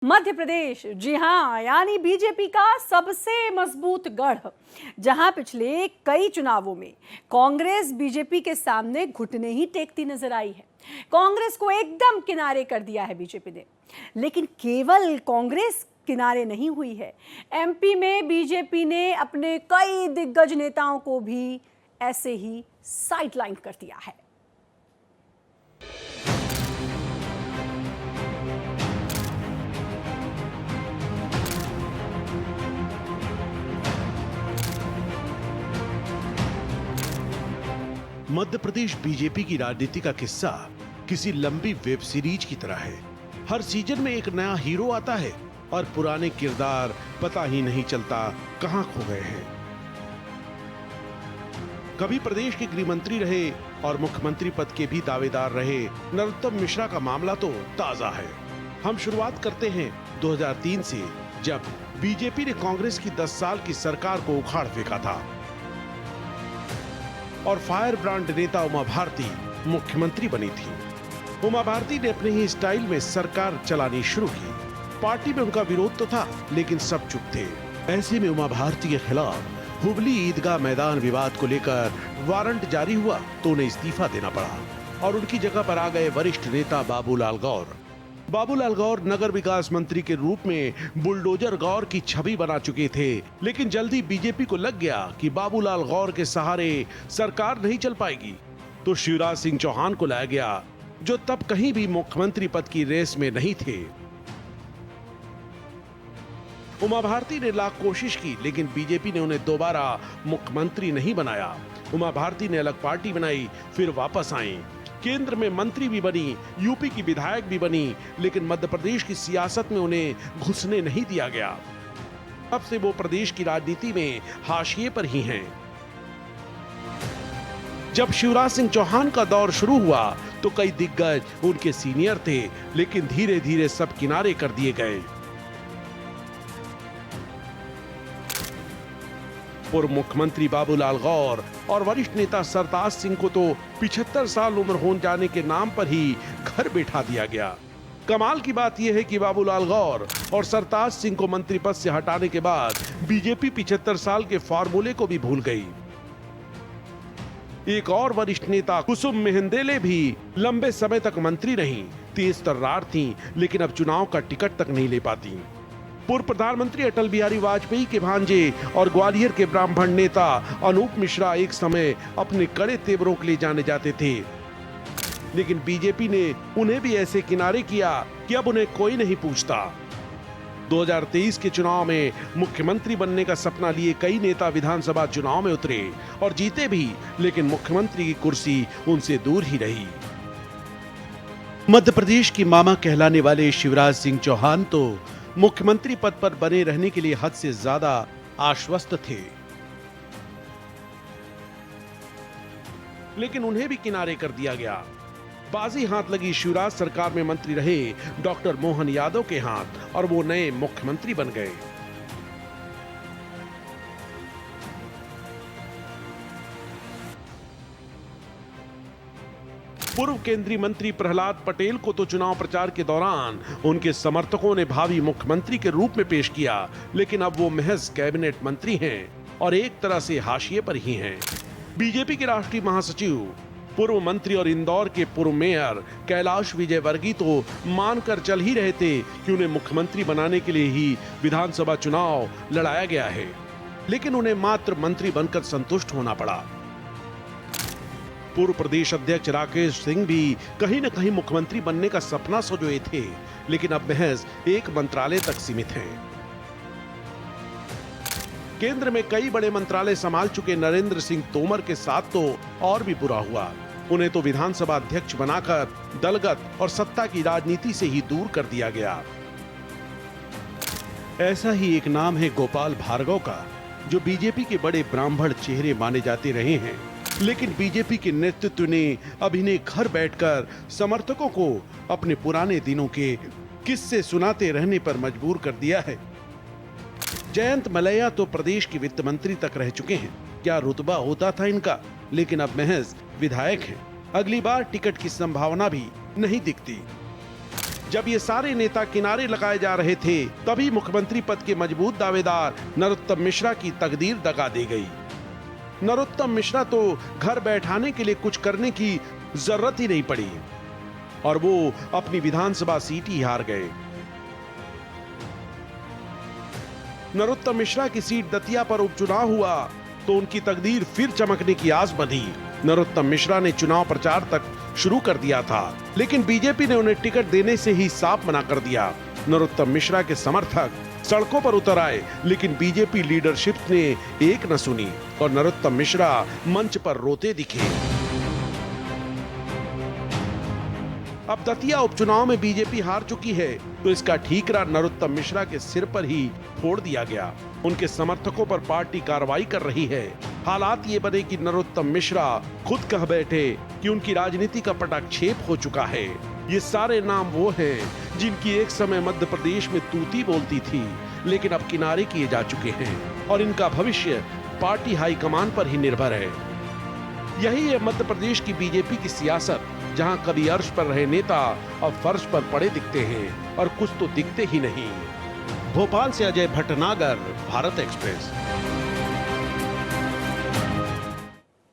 मध्य प्रदेश, जी हाँ, यानी बीजेपी का सबसे मजबूत गढ़, जहां पिछले कई चुनावों में कांग्रेस बीजेपी के सामने घुटने ही टेकती नजर आई है। कांग्रेस को एकदम किनारे कर दिया है बीजेपी ने। लेकिन केवल कांग्रेस किनारे नहीं हुई है, एमपी में बीजेपी ने अपने कई दिग्गज नेताओं को भी ऐसे ही साइडलाइन कर दिया है। मध्य प्रदेश बीजेपी की राजनीति का किस्सा किसी लंबी वेब सीरीज की तरह है। हर सीजन में एक नया हीरो आता है और पुराने किरदार पता ही नहीं चलता कहां खो गए हैं। कभी प्रदेश के गृह मंत्री रहे और मुख्यमंत्री पद के भी दावेदार रहे नरोत्तम मिश्रा का मामला तो ताजा है। हम शुरुआत करते हैं 2003 से, जब बीजेपी ने कांग्रेस की 10 साल की सरकार को उखाड़ फेंका था और फायर ब्रांड नेता उमा भारती मुख्यमंत्री बनी थी। उमा भारती ने अपने ही स्टाइल में सरकार चलानी शुरू की। पार्टी में उनका विरोध तो था, लेकिन सब चुप थे। ऐसे में उमा भारती के खिलाफ हुबली ईदगाह मैदान विवाद को लेकर वारंट जारी हुआ तो उन्हें इस्तीफा देना पड़ा और उनकी जगह पर आ गए वरिष्ठ नेता बाबूलाल गौर। बाबूलाल गौर नगर विकास मंत्री के रूप में बुलडोजर गौर की छवि बना चुके थे, लेकिन जल्दी बीजेपी को लग गया कि बाबूलाल गौर के सहारे सरकार नहीं चल पाएगी, तो शिवराज सिंह चौहान को लाया गया, जो तब कहीं भी मुख्यमंत्री पद की रेस में नहीं थे। उमा भारती ने लाख कोशिश की, लेकिन बीजेपी ने उन्हें दोबारा मुख्यमंत्री नहीं बनाया। उमा भारती ने अलग पार्टी बनाई, फिर वापस आई, केंद्र में मंत्री भी बनी, यूपी की विधायक भी बनी, लेकिन मध्य प्रदेश की सियासत में उन्हें घुसने नहीं दिया गया। अब से वो प्रदेश की राजनीति में हाशिए पर ही हैं। जब शिवराज सिंह चौहान का दौर शुरू हुआ तो कई दिग्गज उनके सीनियर थे, लेकिन धीरे धीरे सब किनारे कर दिए गए। पूर्व मुख्यमंत्री बाबूलाल गौर और वरिष्ठ नेता सरताज सिंह को तो 75 साल उम्र हो जाने के नाम पर ही घर बैठा दिया गया। कमाल की बात यह है कि बाबूलाल गौर और सरताज सिंह को मंत्री पद से हटाने के बाद बीजेपी 75 साल के फॉर्मूले को भी भूल गई। एक और वरिष्ठ नेता कुसुम मेहंदेले भी लंबे समय तक मंत्री रहीं, तेज तर्रार थीं, लेकिन अब चुनाव का टिकट तक नहीं ले पाती। पूर्व प्रधानमंत्री अटल बिहारी वाजपेयी के भांजे और ग्वालियर के ब्राह्मण नेता अनूप मिश्रा एक समय अपने कड़े तेवरों के लिए जाने जाते थे, लेकिन बीजेपी ने उन्हें भी ऐसे किनारे किया कि अब उन्हें कोई नहीं पूछता। 2023 के चुनाव में मुख्यमंत्री बनने का सपना लिए कई नेता विधानसभा चुनाव में उतरे और जीते भी, लेकिन मुख्यमंत्री की कुर्सी उनसे दूर ही रही। मध्य प्रदेश की मामा कहलाने वाले शिवराज सिंह चौहान तो मुख्यमंत्री पद पर बने रहने के लिए हद से ज्यादा आश्वस्त थे, लेकिन उन्हें भी किनारे कर दिया गया। बाजी हाथ लगी शिवराज सरकार में मंत्री रहे डॉक्टर मोहन यादव के हाथ और वो नए मुख्यमंत्री बन गए। पूर्व केंद्रीय मंत्री प्रहलाद पटेल को तो चुनाव प्रचार के दौरान उनके समर्थकों ने भावी मुख्यमंत्री के रूप में पेश किया, लेकिन अब वो महज कैबिनेट मंत्री हैं और एक तरह से हाशिए पर ही हैं। बीजेपी के राष्ट्रीय महासचिव, पूर्व मंत्री और इंदौर के पूर्व मेयर कैलाश विजयवर्गीय तो मानकर चल ही रहे थे कि उन्हें मुख्यमंत्री बनाने के लिए ही विधानसभा चुनाव लड़ाया गया है, लेकिन उन्हें मात्र मंत्री बनकर संतुष्ट होना पड़ा। पूर्व प्रदेश अध्यक्ष राकेश सिंह भी कहीं न कहीं मुख्यमंत्री बनने का सपना सोचे थे, लेकिन अब महज एक मंत्रालय तक सीमित हैं। केंद्र में कई बड़े मंत्रालय संभाल चुके नरेंद्र सिंह तोमर के साथ तो और भी बुरा हुआ। उन्हें तो विधानसभा अध्यक्ष बनाकर दलगत और सत्ता की राजनीति से ही दूर कर दिया गया। ऐसा ही एक नाम है गोपाल भार्गव का, जो बीजेपी के बड़े ब्राह्मण चेहरे माने जाते रहे हैं, लेकिन बीजेपी के नेतृत्व ने अब इन्हें घर बैठकर समर्थकों को अपने पुराने दिनों के किस्से सुनाते रहने पर मजबूर कर दिया है। जयंत मलैया तो प्रदेश के वित्त मंत्री तक रह चुके हैं, क्या रुतबा होता था इनका, लेकिन अब महज विधायक हैं। अगली बार टिकट की संभावना भी नहीं दिखती। जब ये सारे नेता किनारे लगाए जा रहे थे, तभी मुख्यमंत्री पद के मजबूत दावेदार नरोत्तम मिश्रा की तकदीर दगा दी गई। नरोत्तम मिश्रा तो घर बैठाने के लिए कुछ करने की जरूरत ही नहीं पड़ी और वो अपनी विधानसभा सीट ही हार गए। नरोत्तम मिश्रा की सीट दतिया पर उपचुनाव हुआ तो उनकी तकदीर फिर चमकने की आस बंधी। नरोत्तम मिश्रा ने चुनाव प्रचार तक शुरू कर दिया था, लेकिन बीजेपी ने उन्हें टिकट देने से ही साफ मना कर दिया। नरोत्तम मिश्रा के समर्थक सड़कों पर उतर आए, लेकिन बीजेपी लीडरशिप ने एक न सुनी और नरोत्तम मिश्रा मंच पर रोते दिखे। अब दतिया उपचुनाव में बीजेपी हार चुकी है, तो इसका ठीकरा नरोत्तम मिश्रा के सिर पर ही फोड़ दिया गया। उनके समर्थकों पर पार्टी कार्रवाई कर रही है। हालात ये बने कि नरोत्तम मिश्रा खुद कह बैठे कि उनकी राजनीति का पटाक्षेप हो चुका है। ये सारे नाम वो हैं जिनकी एक समय मध्य प्रदेश में तूती बोलती थी, लेकिन अब किनारे किए जा चुके हैं और इनका भविष्य पार्टी हाईकमान पर ही निर्भर है। यही है मध्य प्रदेश की बीजेपी की सियासत, जहां कभी अर्श पर रहे नेता अब फर्श पर पड़े दिखते हैं और कुछ तो दिखते ही नहीं। भोपाल से अजय भटनागर, भारत एक्सप्रेस।